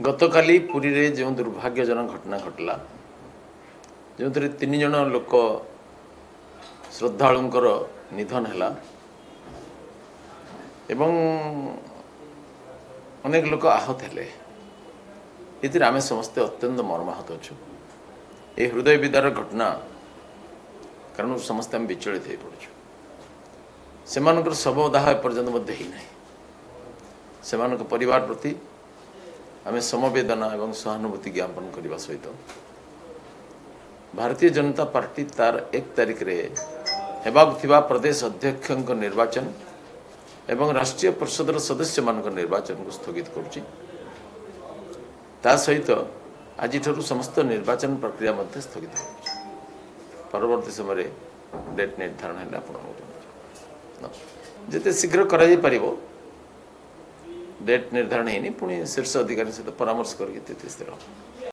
गतकाली पुरी रे जो दुर्भाग्यजनक घटना घटला जो 3 जन लोक श्रद्धालुंकर निधन है एवं अनेक लोक आहत हेले ये आम समस्ते अत्यंत मर्माहत अच्छु ये हृदय विदार घटना कारण समस्ते आम विचलित हो पड़ू से शवदाह एपर्यंत ही ना परिवार प्रति आम समवेदना एवं सहानुभूति ज्ञापन करने सहित भारतीय जनता पार्टी तार 1 तारिख रे हेबाकुथिबा प्रदेश अध्यक्ष निर्वाचन एवं राष्ट्रीय परिषद सदस्य मान निर्वाचन को स्थगित करुच्ची ता सहित आज समस्त निर्वाचन प्रक्रिया मध्य स्थगित हो परवर्ती समय डेट निर्धारण है जिते शीघ्र कर डेट निर्धारण है पुणी शीर्ष अधिकारी सहित परामर्श करके स्थिर